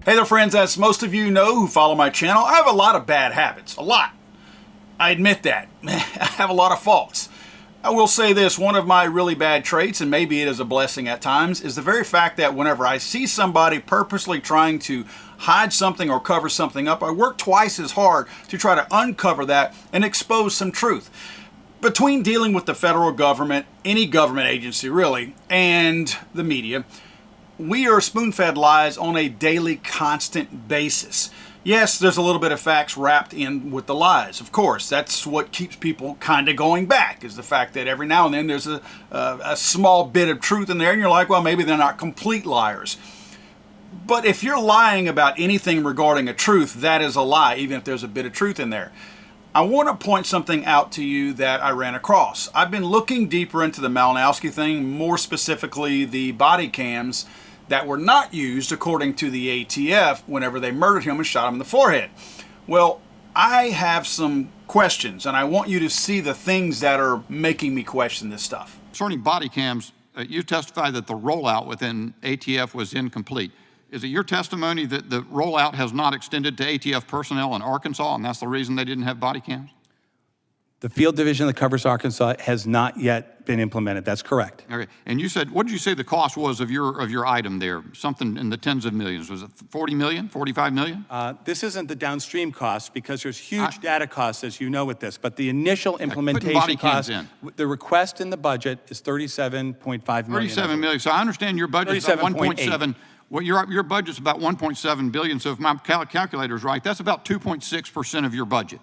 Hey there friends, as most of you know who follow my channel, I have a lot of bad habits. A lot. I admit that. I have a lot of faults. I will say this, one of my really bad traits, and maybe it is a blessing at times, is the very fact that whenever I see somebody purposely trying to hide something or cover something up, I work twice as hard to try to uncover that and expose some truth. Between dealing with the federal government, any government agency really, and the media, we are spoon-fed lies on a daily, constant basis. Yes, there's a little bit of facts wrapped in with the lies. Of course, that's what keeps people kind of going back, is the fact that every now and then there's a small bit of truth in there, and you're like, well, maybe they're not complete liars. But if you're lying about anything regarding a truth, that is a lie, even if there's a bit of truth in there. I want to point something out to you that I ran across. I've been looking deeper into the Malinowski thing, more specifically the body cams that were not used according to the ATF whenever they murdered him and shot him in the forehead. Well, I have some questions, and I want you to see the things that are making me question this stuff. Concerning body cams, you testified that the rollout within ATF was incomplete. Is it your testimony that the rollout has not extended to ATF personnel in Arkansas, and that's the reason they didn't have body cams? The field division that covers Arkansas has not yet been implemented. That's correct. Okay. And you said, what did you say the cost was of your item there? Something in the tens of millions. Was it 40 million, 45 million? This isn't the downstream cost because there's huge data costs, as you know, with this. But the initial implementation cost, the request in the budget is $37.5 million. $37 million. So I understand your budget is about 1.7. Well, your budget's about 1.7 billion. So if my calculator is right, that's about 2.6% of your budget.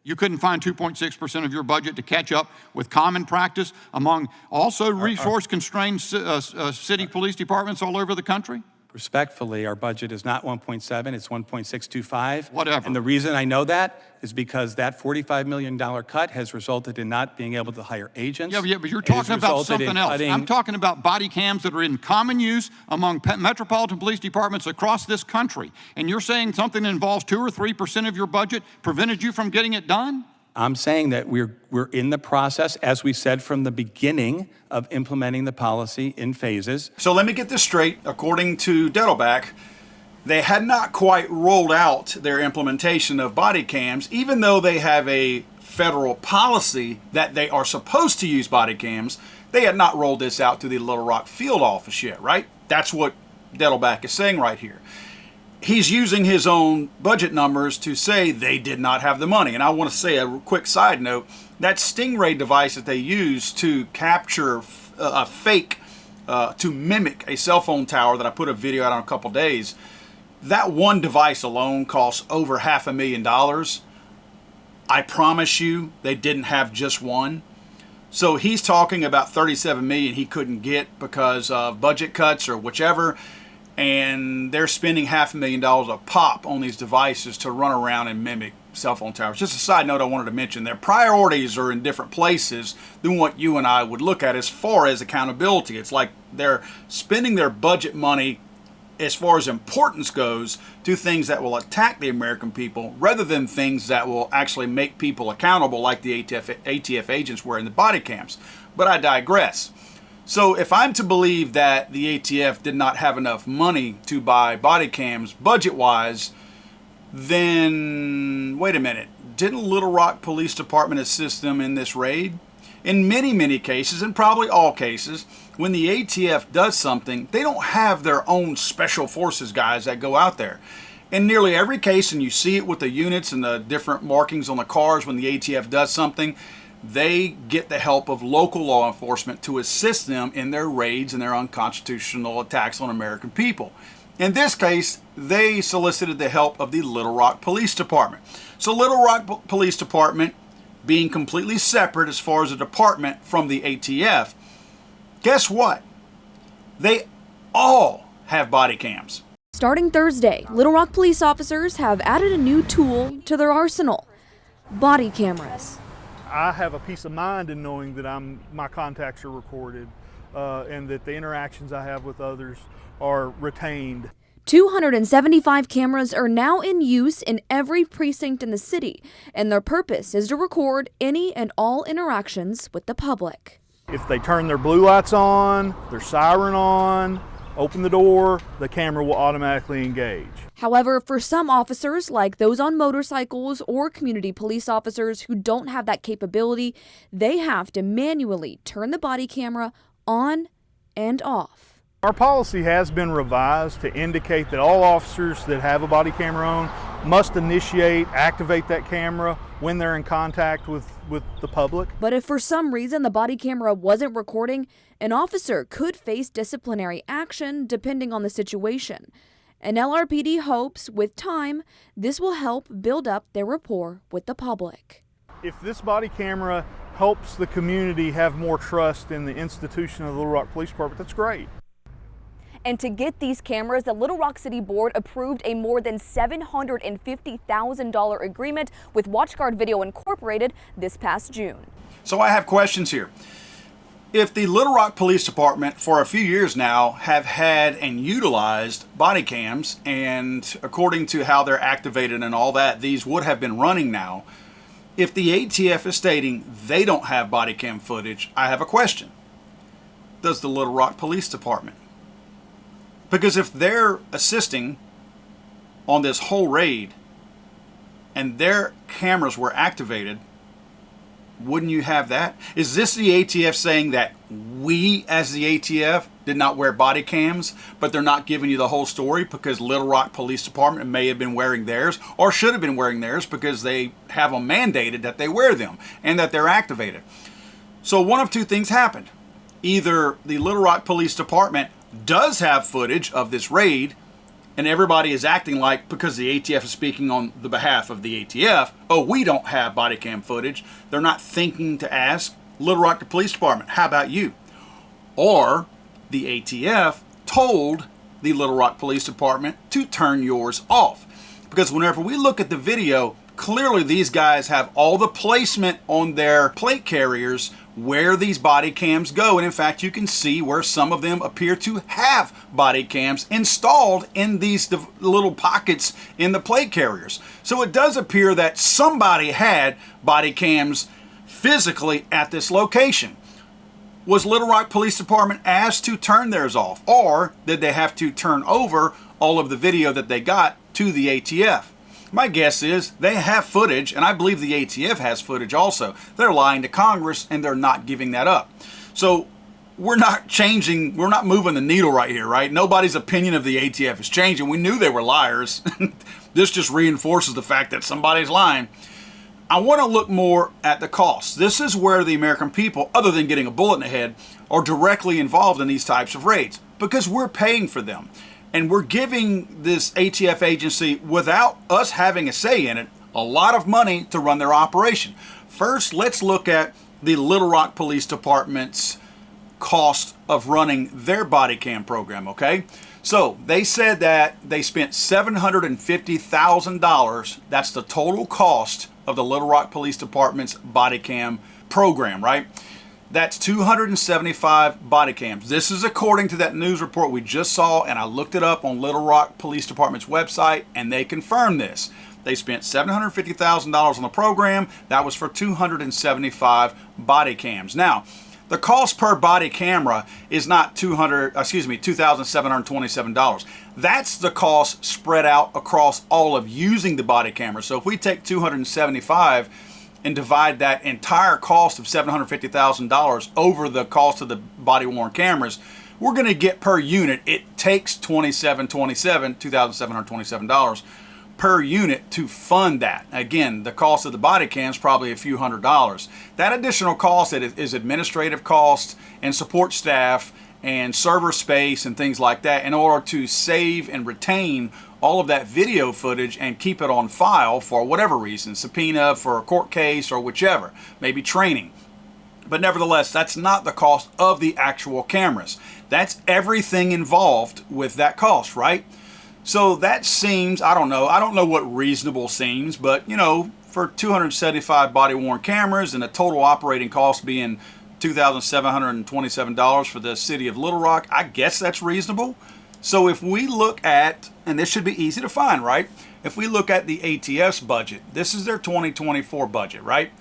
You couldn't find 2.6% of your budget to catch up with common practice among also resource-constrained city police departments all over the country? Respectfully, our budget is not 1.7, it's 1.625. Whatever. And the reason I know that is because that $45 million cut has resulted in not being able to hire agents. Yeah, but you're talking about something else. I'm talking about body cams that are in common use among metropolitan police departments across this country. And you're saying something that involves 2 or 3% of your budget prevented you from getting it done? I'm saying that we're in the process, as we said from the beginning, of implementing the policy in phases. So let me get this straight. According to Dettelbach, they had not quite rolled out their implementation of body cams, even though they have a federal policy that they are supposed to use body cams. They had not rolled this out to the Little Rock field office yet, right? That's what Dettelbach is saying right here. He's using his own budget numbers to say they did not have the money. And I want to say a quick side note, that Stingray device that they use to capture a fake, to mimic a cell phone tower that I put a video out on a couple days, that one device alone costs over $500,000. I promise you they didn't have just one. So he's talking about $37 million he couldn't get because of budget cuts or whichever. And they're spending $500,000 a pop on these devices to run around and mimic cell phone towers. Just a side note I wanted to mention, their priorities are in different places than what you and I would look at as far as accountability. It's like they're spending their budget money as far as importance goes to things that will attack the American people rather than things that will actually make people accountable like the ATF agents were in the body cams. But I digress. So if I'm to believe that the ATF did not have enough money to buy body cams budget-wise, then wait a minute. Didn't Little Rock Police Department assist them in this raid? In many, many cases, and probably all cases, when the ATF does something, they don't have their own special forces guys that go out there. In nearly every case, and you see it with the units and the different markings on the cars when the ATF does something, they get the help of local law enforcement to assist them in their raids and their unconstitutional attacks on American people. In this case, they solicited the help of the Little Rock Police Department. So Little Rock Police Department, being completely separate as far as a department from the ATF, guess what? They all have body cams. Starting Thursday, Little Rock police officers have added a new tool to their arsenal: body cameras. I have a peace of mind in knowing that my contacts are recorded and that the interactions I have with others are retained. 275 cameras are now in use in every precinct in the city, and their purpose is to record any and all interactions with the public. If they turn their blue lights on, their siren on, open the door, the camera will automatically engage. However, for some officers, like those on motorcycles or community police officers who don't have that capability, they have to manually turn the body camera on and off. Our policy has been revised to indicate that all officers that have a body camera on must activate that camera when they're in contact with the public. But if for some reason the body camera wasn't recording, an officer could face disciplinary action depending on the situation. And LRPD hopes, with time, this will help build up their rapport with the public. If this body camera helps the community have more trust in the institution of the Little Rock Police Department, that's great. And to get these cameras, the Little Rock City Board approved a more than $750,000 agreement with WatchGuard Video Incorporated this past June. So I have questions here. If the Little Rock Police Department for a few years now have had and utilized body cams, and according to how they're activated and all that, these would have been running now. If the ATF is stating they don't have body cam footage, I have a question. Does the Little Rock Police Department? Because if they're assisting on this whole raid and their cameras were activated, wouldn't you have that? Is this the ATF saying that we as the ATF did not wear body cams, but they're not giving you the whole story because Little Rock Police Department may have been wearing theirs or should have been wearing theirs because they have them mandated that they wear them and that they're activated? So one of two things happened. Either the Little Rock Police Department does have footage of this raid, and everybody is acting like, because the ATF is speaking on the behalf of the ATF, oh, we don't have body cam footage. They're not thinking to ask Little Rock Police Department, how about you? Or the ATF told the Little Rock Police Department to turn yours off. Because whenever we look at the video, clearly these guys have all the placement on their plate carriers where these body cams go. And in fact, you can see where some of them appear to have body cams installed in these little pockets in the plate carriers. So it does appear that somebody had body cams physically at this location. Was Little Rock Police Department asked to turn theirs off, or did they have to turn over all of the video that they got to the ATF? My guess is they have footage, and I believe the ATF has footage also. They're lying to Congress, and they're not giving that up. So we're not moving the needle right here, right? Nobody's opinion of the ATF is changing. We knew they were liars. This just reinforces the fact that somebody's lying. I want to look more at the costs. This is where the American people, other than getting a bullet in the head, are directly involved in these types of raids because we're paying for them. And we're giving this ATF agency, without us having a say in it, a lot of money to run their operation. First, let's look at the Little Rock Police Department's cost of running their body cam program, okay? So they said that they spent $750,000. That's the total cost of the Little Rock Police Department's body cam program, right? That's 275 body cams. This is according to that news report we just saw, and I looked it up on Little Rock Police Department's website, and they confirmed this. They spent $750,000 on the program. That was for 275 body cams. Now, the cost per body camera is not $2,727. That's the cost spread out across all of using the body camera. So if we take 275 and divide that entire cost of $750,000 over the cost of the body-worn cameras, we're going to get per unit, it takes $2,727 per unit to fund that. Again, the cost of the body cam is probably a few $100s. That additional cost is administrative costs and support staff and server space and things like that in order to save and retain all of that video footage and keep it on file for whatever reason, subpoena for a court case or whichever, maybe training. But nevertheless, that's not the cost of the actual cameras. That's everything involved with that cost, right? So that seems, I don't know what reasonable seems, but for 275 body-worn cameras and the total operating cost being $2,727 for the city of Little Rock, I guess that's reasonable. So if we look at, and this should be easy to find, right? If we look at the ATF's budget, this is their 2024 budget, right?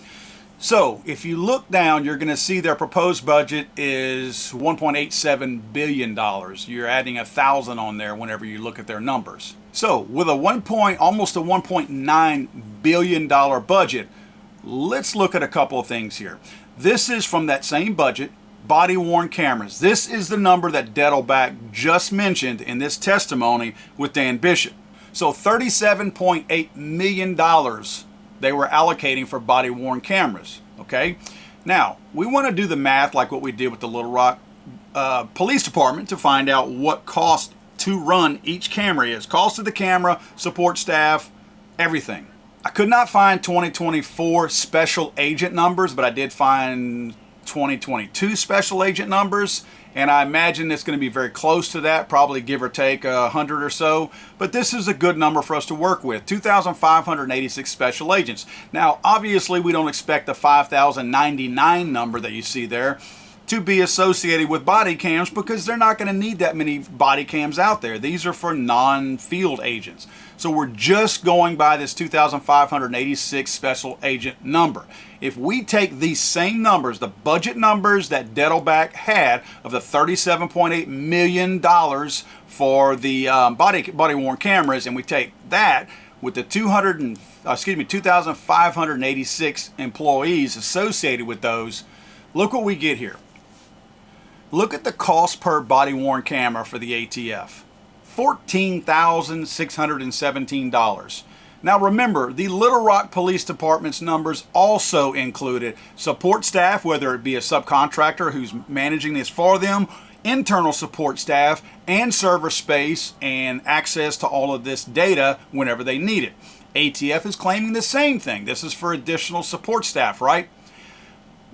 So if you look down, you're going to see their proposed budget is $1.87 billion. You're adding 1,000 on there whenever you look at their numbers. So with almost a $1.9 billion budget, let's look at a couple of things here. This is from that same budget, body-worn cameras. This is the number that Dettelbach just mentioned in this testimony with Dan Bishop. So $37.8 million they were allocating for body-worn cameras, okay? Now, we want to do the math like what we did with the Little Rock Police Department to find out what cost to run each camera is. Cost of the camera, support staff, everything. I could not find 2024 special agent numbers, but I did find 2022 special agent numbers, and I imagine it's going to be very close to that, probably give or take 100 or so, but this is a good number for us to work with. 2,586 special agents. Now, obviously, we don't expect the 5,099 number that you see there to be associated with body cams because they're not going to need that many body cams out there. These are for non-field agents. So we're just going by this 2,586 special agent number. If we take these same numbers, the budget numbers that Dettelbach had of the $37.8 million for the body-worn cameras, and we take that with the 2,586 employees associated with those, look what we get here. Look at the cost per body-worn camera for the ATF. $14,617. Now remember, the Little Rock Police Department's numbers also included support staff, whether it be a subcontractor who's managing this for them, internal support staff, and server space and access to all of this data whenever they need it. ATF is claiming the same thing. This is for additional support staff, right?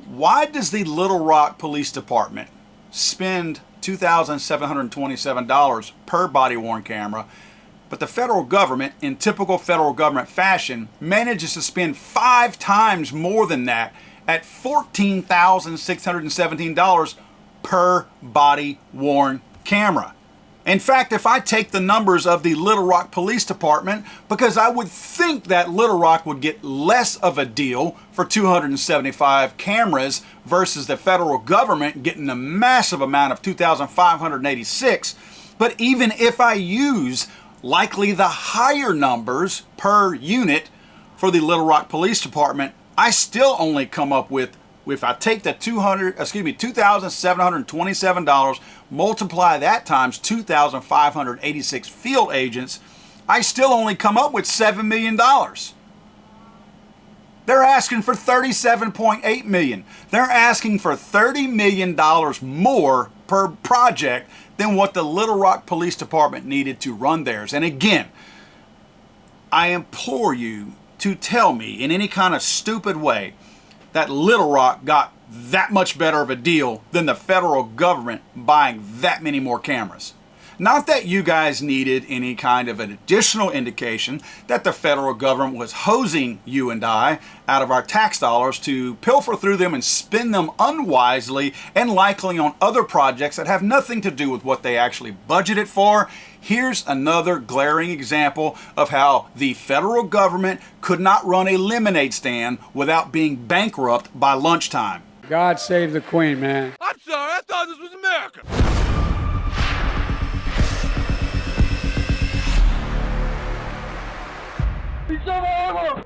Why does the Little Rock Police Department spend $2,727 per body-worn camera, but the federal government, in typical federal government fashion, manages to spend 5 times more than that at $14,617 per body-worn camera? In fact, if I take the numbers of the Little Rock Police Department, because I would think that Little Rock would get less of a deal for 275 cameras versus the federal government getting a massive amount of 2,586. But even if I use likely the higher numbers per unit for the Little Rock Police Department, I still only come up with, if I take the $2,727, multiply that times 2,586 field agents, I still only come up with $7 million. They're asking for $37.8 million. They're asking for $30 million more per project than what the Little Rock Police Department needed to run theirs. And again, I implore you to tell me in any kind of stupid way that Little Rock got that much better of a deal than the federal government buying that many more cameras. Not that you guys needed any kind of an additional indication that the federal government was hosing you and I out of our tax dollars to pilfer through them and spend them unwisely and likely on other projects that have nothing to do with what they actually budgeted for. Here's another glaring example of how the federal government could not run a lemonade stand without being bankrupt by lunchtime. God save the Queen, man. I'm sorry, I thought this was America. It's over!